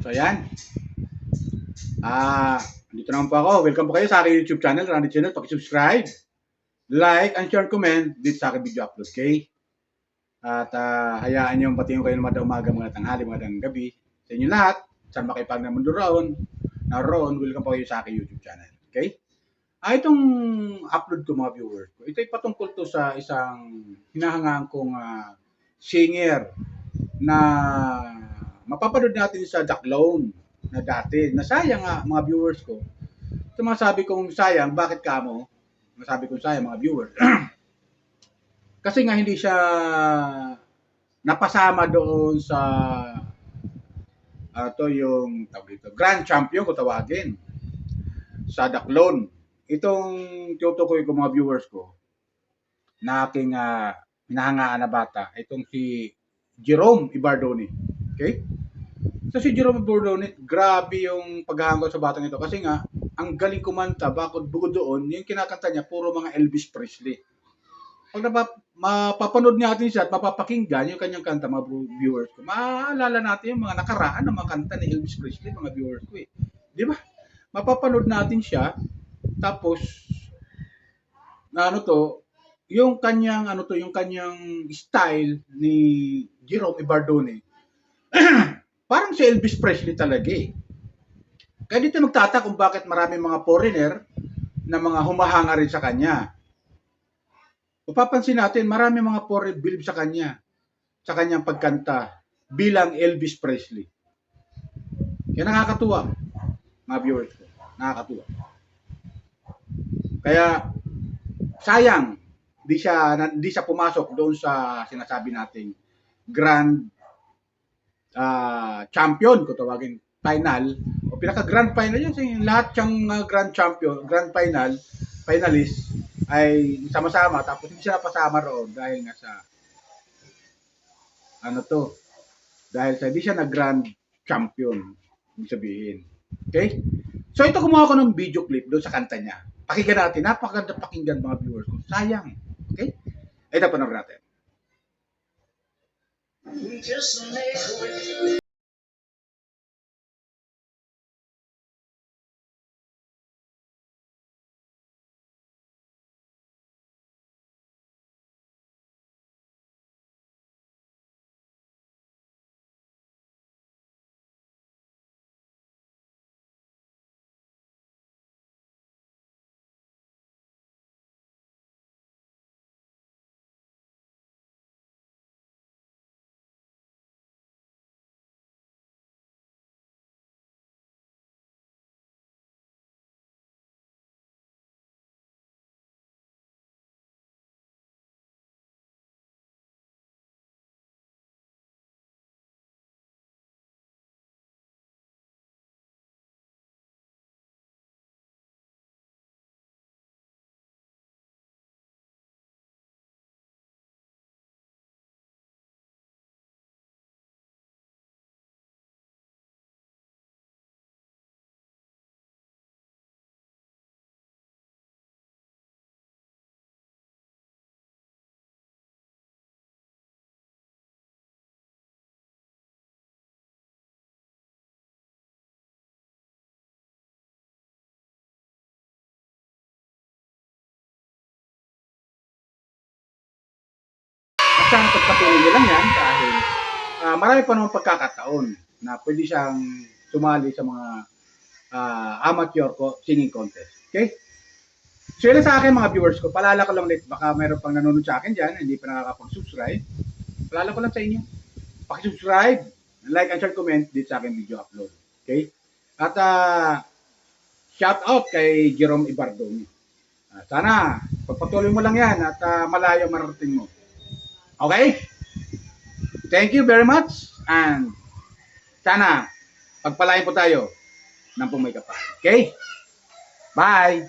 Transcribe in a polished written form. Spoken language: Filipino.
So ayan. Dito naman po ako. Welcome po kayo sa aking YouTube channel, Randy Channel. Paki-subscribe, like, and share, comment dito sa aking video upload. Okay? At hayaan nyo batiin kayo ng mga umaga, mga tanghali, mga gabi. Sa inyo lahat, saan makipag na mundo naroon, welcome po kayo sa aking YouTube channel. Okay? Itong upload ko mga viewers ko, ito ay patungkol to sa isang hinahangaan kong singer na mapapanood natin sa Jaclone na dati. Nasayang nga mga viewers ko. Ito mga sabi kong sayang, bakit kamo? Masabi kong sayang mga viewers. Kasi nga hindi siya napasama doon sa yung Grand Champion ko tawagin sa Jaclone. Itong tinutukoy ko mga viewers ko na aking hinahangaan na bata, itong si Jerome Ibardoni. Okay? So si Jerome Ibardoni, grabe yung paghahanggang sa batang ito kasi nga ang galing kumanta, bukod doon, yung kinakanta niya puro mga Elvis Presley. Pag mapapanood natin siya at mapapakinggan yung kanyang kanta, mga viewers ko, maaalala natin yung mga nakaraan ng mga kanta ni Elvis Presley, mga viewers ko eh. Di ba? Mapapanood natin siya, tapos na yung kanyang style ni Jerome Ibardoni. Parang si Elvis Presley talaga eh. Kaya dito magtatak kung bakit marami mga foreigner na mga humahanga rin sa kanya. Mapapansin natin, marami mga foreigner believe sa kanya, sa kanyang pagkanta bilang Elvis Presley. Kaya nakakatuwa, mga viewers ko. Nakakatuwa. Kaya sayang di siya pumasok doon sa sinasabi nating grand champion ko tawagin final o pinaka grand final yun kasi lahat siyang grand champion, grand finalist ay sama-sama tapos hindi siya napasama roon dahil nga sa dahil sa hindi siya na grand champion ibig sabihin. Okay? So ito kumuha ko ng video clip doon sa kanta niya. Pakinggan natin, napakaganda pakinggan mga viewers ko. Sayang. Okay? Ito panoorin natin. Just make sana pagpatuloy niya lang yan dahil marami pa naman pagkakataon na pwede siyang sumali sa mga amateur singing contest. Okay? So yun sa akin mga viewers ko, palala ko lang ulit, baka mayroon pang nanonood sa akin dyan, hindi pa nakakapag-subscribe. Palala ko lang sa inyo, pakisubscribe, like and share, comment dito sa akin video upload. Okay? At shout out kay Jerome Ibardoni. Sana, pagpatuloy mo lang yan at malayo marating mo. Okay? Thank you very much and sana pagpalain po tayo ng pumay kapal. Okay? Bye!